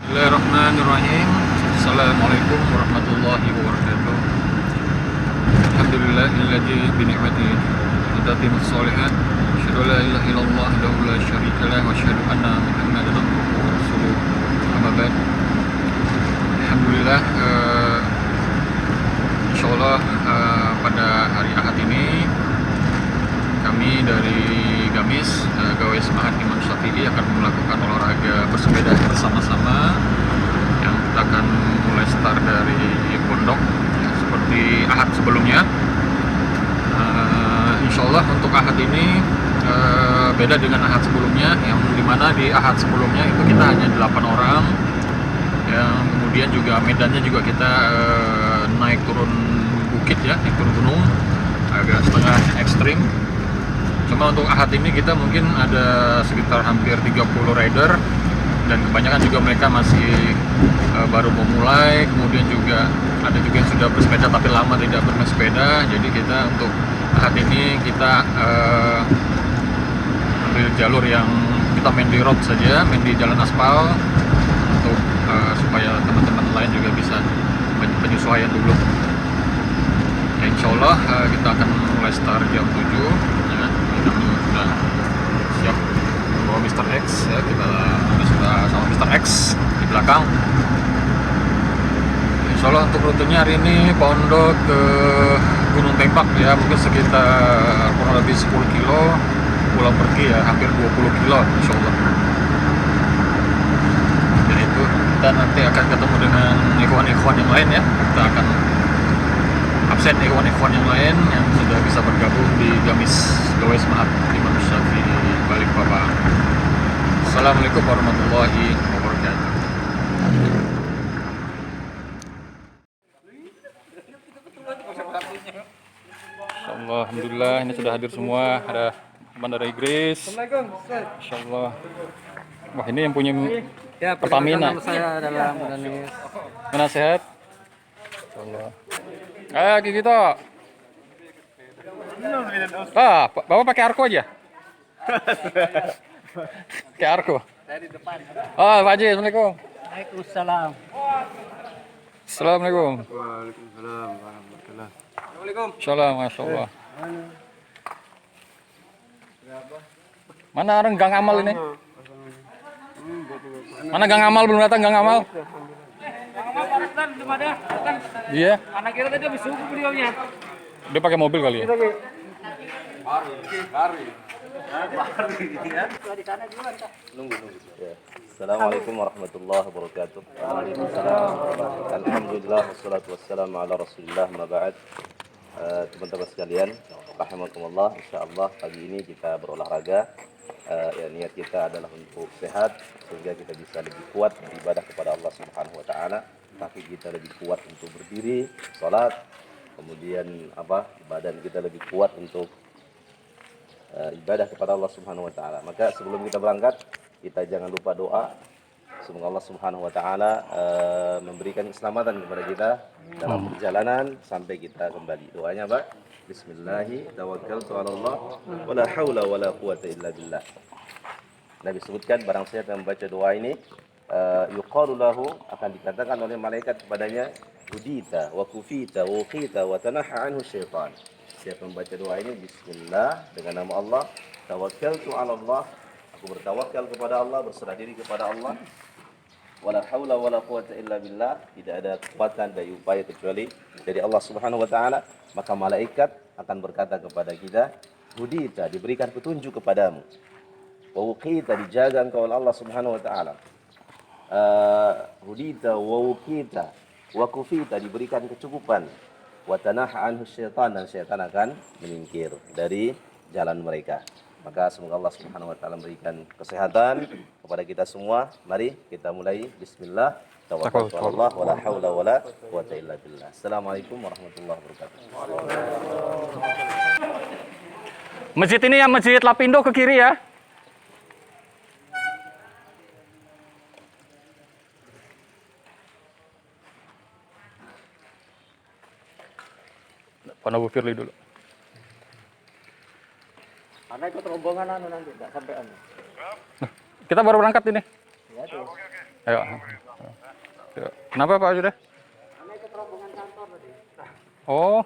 Bismillahirrahmanirrahim. Assalamualaikum warahmatullahi wabarakatuh. Alhamdulillahilladzi bi ni'matihi tatimmus shalihat. Asyhadu an la ilaha illallah wahdahu la syarika lah wa asyhadu anna Muhammadan abduhu wa rasuluh. Amma ba'd. Alhamdulillah, insyaallah pada hari Ahad ini kami dari Gamis, Gawai Semangat Imam Syafi'i akan melakukan olahraga bersepeda bersama-sama yang kita akan mulai start dari pondok ya, seperti Ahad sebelumnya. Insya Allah untuk Ahad ini beda dengan Ahad sebelumnya, yang dimana di Ahad sebelumnya itu kita hanya 8 orang, yang kemudian juga medannya juga kita naik turun bukit ya, naik turun gunung, agak setengah ekstrim. Cuma untuk Ahad ini kita mungkin ada sekitar hampir 30 rider, dan kebanyakan juga mereka masih baru mau mulai. Kemudian juga ada juga yang sudah bersepeda tapi lama tidak bersepeda. Jadi kita untuk Ahad ini kita ambil jalur yang kita main di road saja, main di jalan aspal, untuk supaya teman-teman lain juga bisa penyesuaian dulu. Ya, insya Allah kita akan mulai start jam 7 ya. Kami sudah siap bawa Mr. X ya, kita sudah sama Mr. X di belakang. Insya Allah untuk rutenya hari ini pondok ke Gunung Tempak ya, mungkin sekitar kurang lebih 10 kilo, pulang pergi ya hampir 20 kilo insya Allah. Dan itu kita nanti akan ketemu dengan ikhwan-ikhwan yang lain ya, kita akan absen ikhwan-ikhwan yang lain yang sudah bisa bergabung di Gamis Gawai Semangat Imam Syafi'i Balikpapan. Assalamualaikum warahmatullahi wabarakatuh. Insyaallah, alhamdulillah ini sudah hadir semua. Ada Bandara Inggris. Insyaallah. Wah, ini yang punya Ya, Pertamina. nama saya adalah Mudanis. Mana sehat? Insyaallah. Gitu. Bapak pakai Arko aja. Pakai Arko. Dari depan. Pak Haji, assalamualaikum. Waalaikumsalam. Assalamualaikum. Waalaikumsalam warahmatullahi. Assalamualaikum. Insyaallah, masya Allah. Mana orang gang amal ini? Mana gang amal belum datang, gang amal? Iya. Anak kita tadi habis subuh beliaunya. Dia pakai mobil kali ya. Assalamualaikum warahmatullahi wabarakatuh. Alhamdulillah wassalatu wassalamu ala Rasulillah ma ba'd. Teman-teman sekalian, rahimakumullah, insyaallah pagi ini kita berolahraga. Ya, niat kita adalah untuk sehat sehingga kita bisa lebih kuat beribadah kepada Allah Subhanahu wa taala, kaki kita lebih kuat untuk berdiri, salat, kemudian badan kita lebih kuat untuk ibadah kepada Allah Subhanahu wa taala. Maka sebelum kita berangkat, kita jangan lupa doa. Semoga Allah Subhanahu wa taala memberikan keselamatan kepada kita dalam perjalanan sampai kita kembali. Doanya apa? Bismillahi tawakkaltu 'ala Allah wala haula wala quwata illa billah. Nabi sebutkan barang siapa yang membaca doa ini, yuqalu lahu, akan dikatakan oleh malaikat kepadanya, hudita wa kufita wa qita wa tanaha anhu syaitan. Siapa membaca doa ini, bismillah, dengan nama Allah, tawakkaltu 'ala Allah, aku bertawakal kepada Allah, berserah diri kepada Allah, wala haula wala quwata illa billah, tidak ada kekuatan dan upaya kecuali dari Allah Subhanahu wa taala. Maka malaikat akan berkata kepada kita, hudita, diberikan petunjuk kepadamu, wa uqita, dijaga engkau oleh Allah Subhanahu wa taala, hudita wa uqita wa kufita, diberikan kecukupan, wa tanaha anhu syaitan, dan syaitan akan menyingkir dari jalan mereka. Maka semoga Allah Subhanahu wa taala memberikan kesehatan kepada kita semua. Mari kita mulai. Bismillah, tawakkaltu 'ala Allah wala haula wala quwata illa billah. Assalamualaikum warahmatullahi wabarakatuh. Masjid ini yang Masjid Lapindo ke kiri ya. Pak Abu Firly dulu. Karena ikut rombongan nanti enggak sampai Kita baru berangkat ini. Ya tuh. Ayo. Ya. Kenapa Pak Judah? Oh.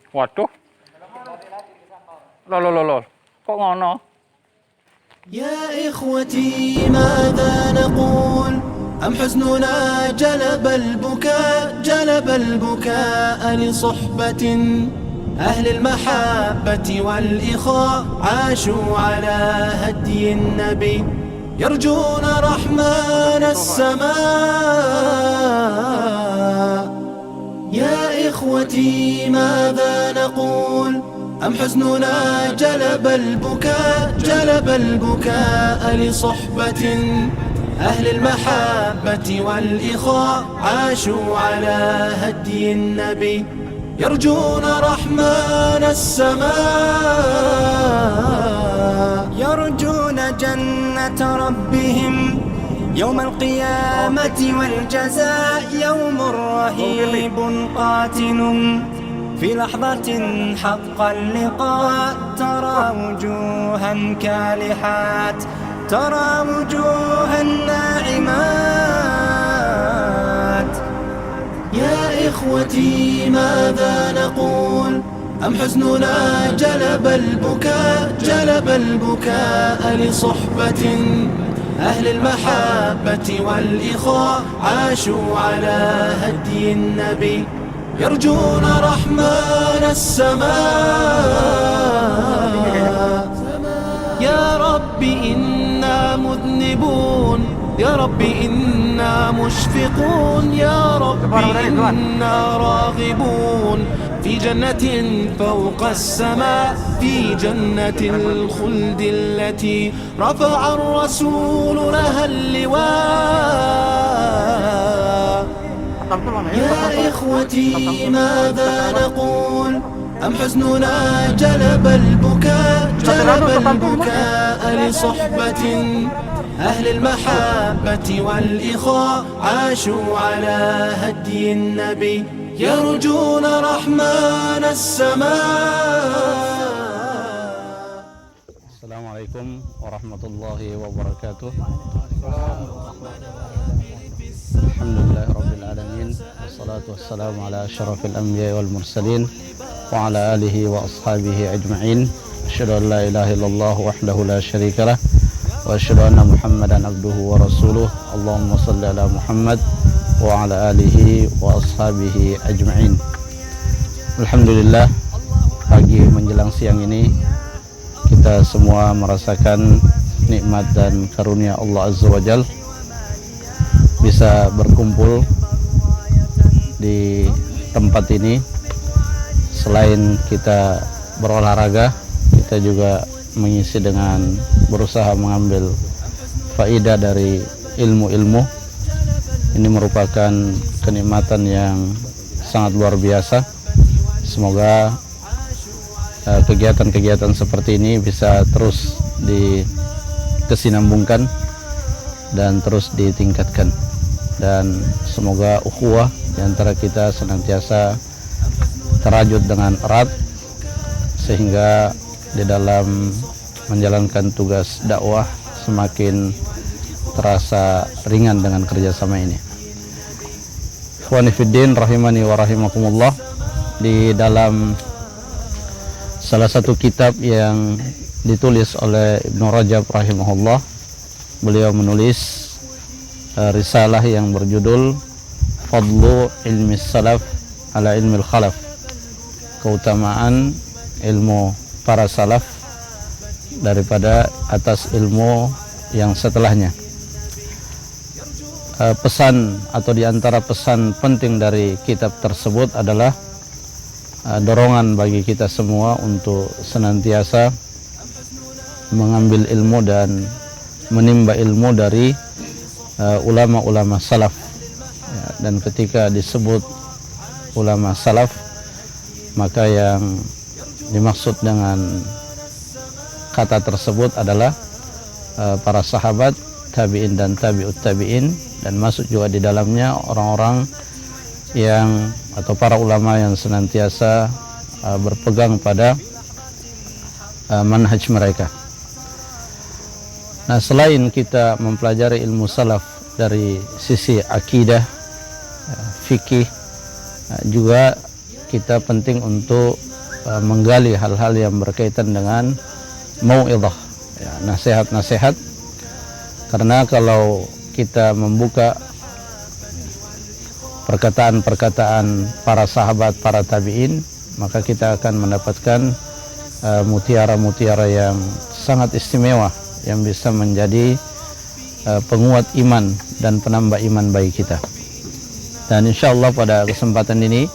Waduh. Lol. Kok ngono? يا إخوتي ماذا نقول أم حزننا جلب البكاء لصحبة أهل المحبة والإخاء عاشوا على هدي النبي يرجون رحمن السماء يا إخوتي ماذا نقول أم حزننا جلب البكاء لصحبة أهل المحبة والإخاء عاشوا على هدي النبي يرجون رحمن السماء يرجون جنة ربهم يوم القيامة والجزاء يوم رهيب قاتل في لحظة حق اللقاء ترى وجوها كالحات ترى وجوها ناعمات يا إخوتي ماذا نقول أم حزننا جلب البكاء لصحبة أهل المحبة والإخاء عاشوا على هدي النبي يرجون رحمن السماء يا رب إنا مذنبون يا رب إنا مشفقون يا رب إنا راغبون في جنة فوق السماء في جنة الخلد التي رفع الرسول لها اللواء يا إخوتي ماذا نقول أم حزننا جلب البكاء لصحبة أهل المحبة والإخاء عاشوا على هدي النبي يرجون رحمن السماء. Assalamualaikum warahmatullahi wabarakatuh. Alhamdulillahirabbil alamin wassalatu wassalamu ala asyrafil anbiya'i wal mursalin wa ala alihi wa ashabihi ajma'in. Asyhadu an la ilaha illallah wahdahu la syarikalah wa asyhadu anna Muhammadan abduhu wa rasuluh. Allahumma shalli ala Muhammad wa ala alihi wa ashabihi ajma'in. Alhamdulillah, pagi menjelang siang ini kita semua merasakan nikmat dan karunia Allah Azza wa Jalla bisa berkumpul di tempat ini. Selain kita berolahraga, kita juga mengisi dengan berusaha mengambil faidah dari ilmu-ilmu. Ini merupakan kenikmatan yang sangat luar biasa. Semoga kegiatan-kegiatan seperti ini bisa terus dikesinambungkan dan terus ditingkatkan, dan semoga ukhuwah di antara kita senantiasa terajut dengan erat sehingga di dalam menjalankan tugas dakwah semakin terasa ringan dengan kerjasama ini. Ikhwani fiddin rahimani wa rahimakumullah, di dalam salah satu kitab yang ditulis oleh Ibnu Rajab rahimahullah, beliau menulis risalah yang berjudul Fadlu ilmi salaf ala ilmi khalaf, keutamaan ilmu para salaf daripada atas ilmu yang setelahnya. Pesan atau diantara pesan penting dari kitab tersebut adalah dorongan bagi kita semua untuk senantiasa mengambil ilmu dan menimba ilmu dari ulama-ulama salaf, ya, dan ketika disebut ulama salaf, maka yang dimaksud dengan kata tersebut adalah para sahabat, tabi'in dan tabi'ut tabi'in, dan masuk juga di dalamnya orang-orang yang atau para ulama yang senantiasa berpegang pada manhaj mereka. Nah, selain kita mempelajari ilmu salaf dari sisi akidah, fikih, juga kita penting untuk menggali hal-hal yang berkaitan dengan mau'idhah, ya, nasihat-nasihat. Karena kalau kita membuka perkataan-perkataan para sahabat, para tabi'in, maka kita akan mendapatkan mutiara-mutiara yang sangat istimewa yang bisa menjadi penguat iman dan penambah iman bagi kita. Dan insya Allah pada kesempatan ini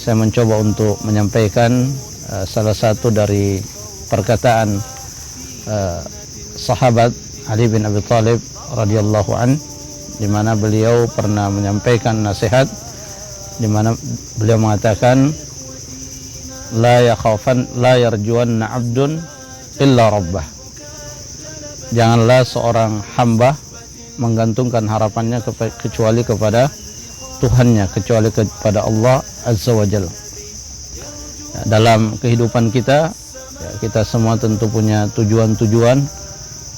saya mencoba untuk menyampaikan salah satu dari perkataan sahabat Ali bin Abi Thalib radhiyallahu an, di mana beliau pernah menyampaikan nasihat, di mana beliau mengatakan, la yarjuanna 'abdun illa rabbah. Janganlah seorang hamba menggantungkan harapannya kecuali kepada Tuhannya, kecuali kepada Allah Azza wa Jalla. Ya, dalam kehidupan kita, ya, kita semua tentu punya tujuan-tujuan,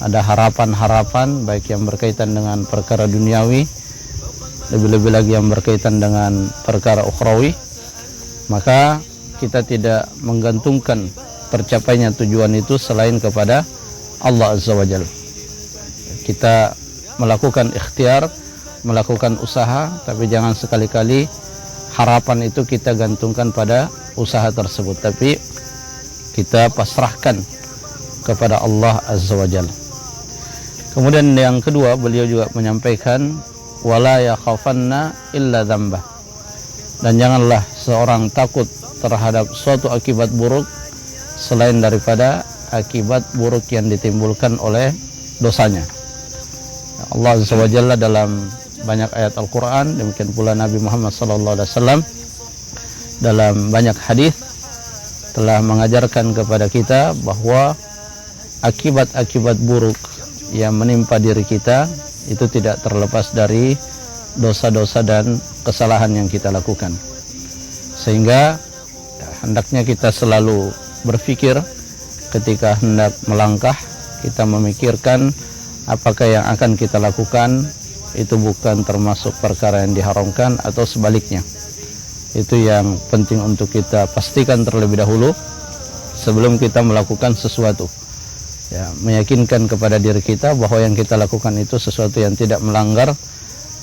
ada harapan-harapan baik yang berkaitan dengan perkara duniawi, lebih-lebih lagi yang berkaitan dengan perkara ukhrawi. Maka kita tidak menggantungkan tercapainya tujuan itu selain kepada Allah Azza wa Jalla. Kita melakukan ikhtiar, melakukan usaha, tapi jangan sekali-kali harapan itu kita gantungkan pada usaha tersebut, tapi kita pasrahkan kepada Allah Azza wa Jalla. Kemudian yang kedua, beliau juga menyampaikan, wala yakhafanna illa dzambah. Dan janganlah seorang takut terhadap suatu akibat buruk selain daripada akibat buruk yang ditimbulkan oleh dosanya. Allah Azza wa Jalla dalam banyak ayat Al-Quran, demikian pula Nabi Muhammad SAW dalam banyak hadis telah mengajarkan kepada kita bahwa akibat-akibat buruk yang menimpa diri kita itu tidak terlepas dari dosa-dosa dan kesalahan yang kita lakukan. Sehingga hendaknya kita selalu berpikir ketika hendak melangkah, kita memikirkan apakah yang akan kita lakukan itu bukan termasuk perkara yang diharamkan atau sebaliknya. Itu yang penting untuk kita pastikan terlebih dahulu sebelum kita melakukan sesuatu. Ya, meyakinkan kepada diri kita bahwa yang kita lakukan itu sesuatu yang tidak melanggar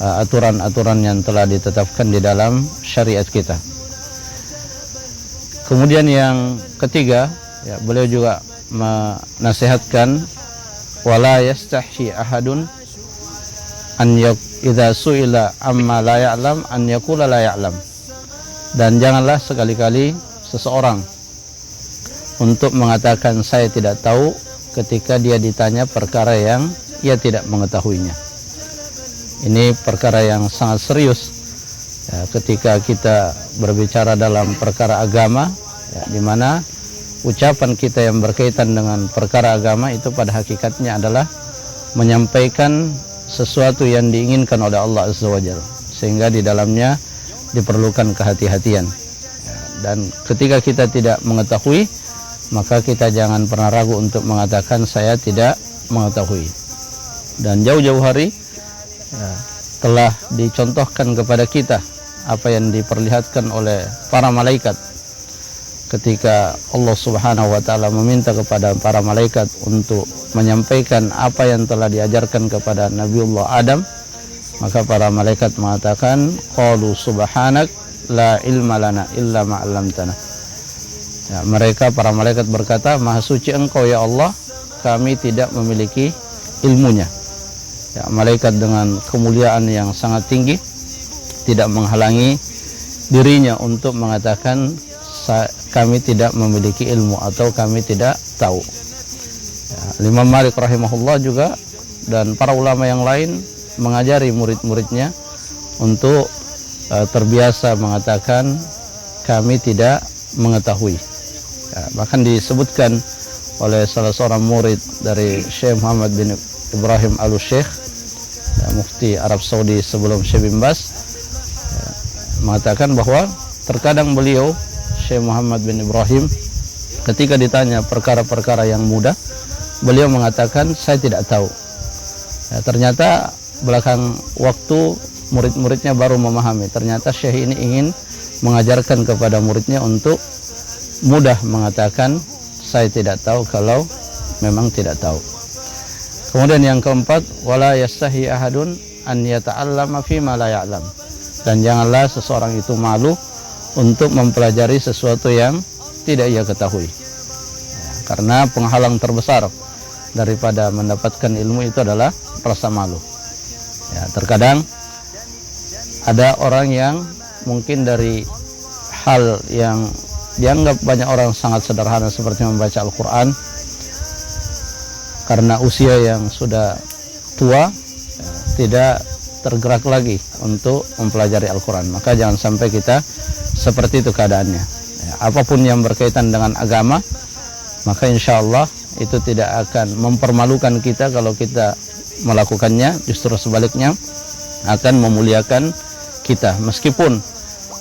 aturan-aturan yang telah ditetapkan di dalam syariat kita. Kemudian yang ketiga, ya, beliau juga menasihatkan, wala yastahyi ahadun an idza su'ila amma la ya'lam an yaqula la ya'lam. Dan janganlah sekali-kali seseorang untuk mengatakan saya tidak tahu ketika dia ditanya perkara yang ia tidak mengetahuinya. Ini perkara yang sangat serius, ya, ketika kita berbicara dalam perkara agama, ya, di mana ucapan kita yang berkaitan dengan perkara agama itu pada hakikatnya adalah menyampaikan sesuatu yang diinginkan oleh Allah Azza wa Jalla, sehingga di dalamnya diperlukan kehati-hatian. Ya, dan ketika kita tidak mengetahui, maka kita jangan pernah ragu untuk mengatakan saya tidak mengetahui. Dan jauh-jauh hari, ya, telah dicontohkan kepada kita apa yang diperlihatkan oleh para malaikat ketika Allah Subhanahu wa taala meminta kepada para malaikat untuk menyampaikan apa yang telah diajarkan kepada Nabiullah Adam, maka para malaikat mengatakan, qalu subhanak la ilma lana illa ma 'allamtana. Ya, mereka para malaikat berkata, maha suci engkau ya Allah, kami tidak memiliki ilmunya. Ya, malaikat dengan kemuliaan yang sangat tinggi tidak menghalangi dirinya untuk mengatakan kami tidak memiliki ilmu atau kami tidak tahu. Ya, Imam Malik rahimahullah juga dan para ulama yang lain mengajari murid-muridnya untuk terbiasa mengatakan kami tidak mengetahui. Ya, bahkan disebutkan oleh salah seorang murid dari Syekh Muhammad bin Ibrahim Al-Syekh, ya, mufti Arab Saudi sebelum Syekh bin Baz, ya, mengatakan bahwa terkadang beliau Syekh Muhammad bin Ibrahim ketika ditanya perkara-perkara yang mudah, beliau mengatakan saya tidak tahu. Ya, ternyata belakang waktu murid-muridnya baru memahami. Ternyata Syekh ini ingin mengajarkan kepada muridnya untuk mudah mengatakan saya tidak tahu kalau memang tidak tahu. Kemudian yang keempat, wala yastahi ahadun an yata'allama fi ma la ya'lam. Dan janganlah seseorang itu malu untuk mempelajari sesuatu yang tidak ia ketahui. Ya, karena penghalang terbesar daripada mendapatkan ilmu itu adalah rasa malu. Ya, terkadang ada orang yang mungkin dari hal yang dianggap banyak orang sangat sederhana seperti membaca Al-Quran, karena usia yang sudah tua ya, tidak tergerak lagi untuk mempelajari Al-Quran. Maka jangan sampai kita seperti itu keadaannya ya, apapun yang berkaitan dengan agama, maka insya Allah itu tidak akan mempermalukan kita kalau kita melakukannya, justru sebaliknya akan memuliakan kita. Meskipun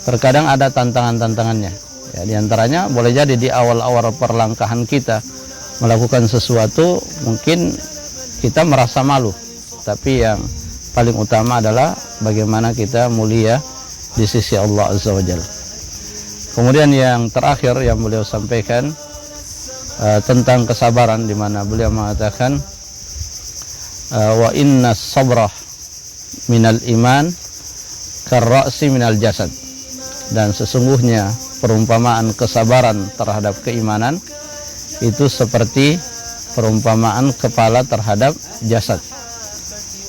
terkadang ada tantangan-tantangannya ya, diantaranya boleh jadi di awal-awal perlangkahan kita melakukan sesuatu mungkin kita merasa malu, tapi yang paling utama adalah bagaimana kita mulia di sisi Allah Azza wa Jalla. Kemudian yang terakhir yang beliau sampaikan tentang kesabaran, di mana beliau mengatakan wa inna sabrah minal iman karra'si minal jasad. Dan sesungguhnya perumpamaan kesabaran terhadap keimanan itu seperti perumpamaan kepala terhadap jasad.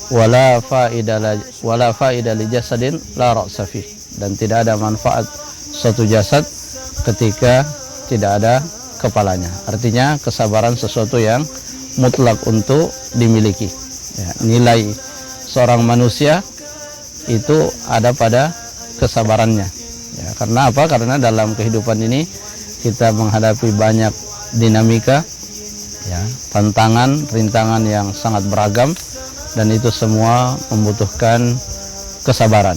Wala faida li jasadin la ra'sa fi. Dan tidak ada manfaat suatu jasad ketika tidak ada kepalanya. Artinya kesabaran sesuatu yang mutlak untuk dimiliki ya, nilai seorang manusia itu ada pada kesabarannya ya, karena apa? Karena dalam kehidupan ini kita menghadapi banyak dinamika ya, tantangan, rintangan yang sangat beragam, dan itu semua membutuhkan kesabaran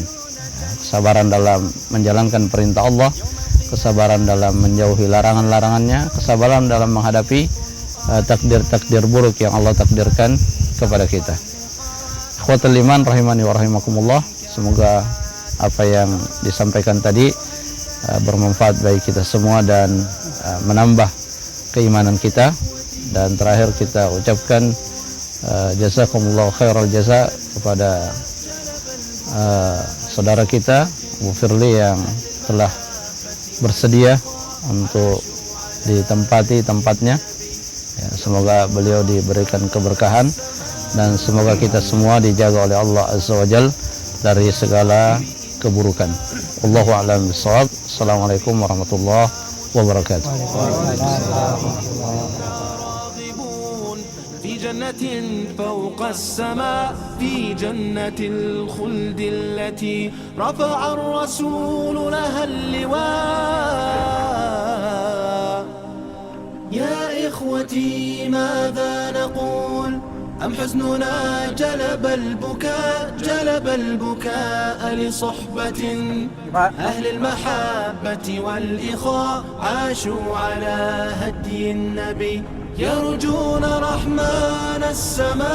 ya, kesabaran dalam menjalankan perintah Allah, kesabaran dalam menjauhi larangan-larangannya, kesabaran dalam menghadapi takdir-takdir buruk yang Allah takdirkan kepada kita. Ikhwatul iman rahimani wa rahimakumullah, semoga apa yang disampaikan tadi bermanfaat bagi kita semua dan menambah keimanan kita. Dan terakhir kita ucapkan jazakumullah khairal jaza kepada saudara kita Abu Firly yang telah bersedia untuk ditempati tempatnya ya, semoga beliau diberikan keberkahan dan semoga kita semua dijaga oleh Allah Azza wa Jalla dari segala keburukan. Wallahu a'lam bishawab. Assalamualaikum warahmatullahi wabarakatuh. في جنة فوق السماء في جنة الخلد التي رفع الرسول لها اللواء. يا إخوتي ماذا نقول أم حزننا جلب البكاء لصحبة أهل المحبة والإخاء عاشوا على هدي النبي يرجون رحمن السماء.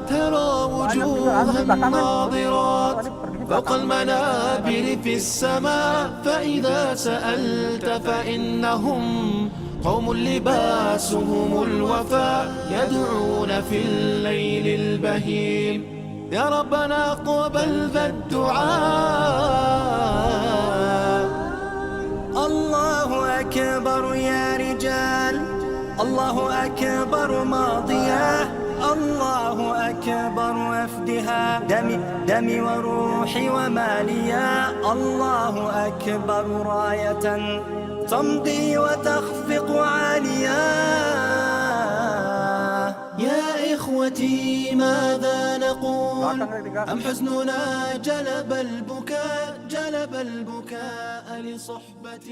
ترى وجوها ناظرات فوق المنابر في السماء، فإذا سألت فإنهم قوم لباسهم الوفاء يدعون في الليل البهيم يا ربنا اقبل ذا الدعاء. الله أكبر يا رجال، الله أكبر ماضياه، الله أكبر وفدها دمي وروحي وماليا، الله أكبر راية تمضي وتخفق عاليا. يا إخوتي ماذا نقول أم حزننا جلب البكاء لصحبة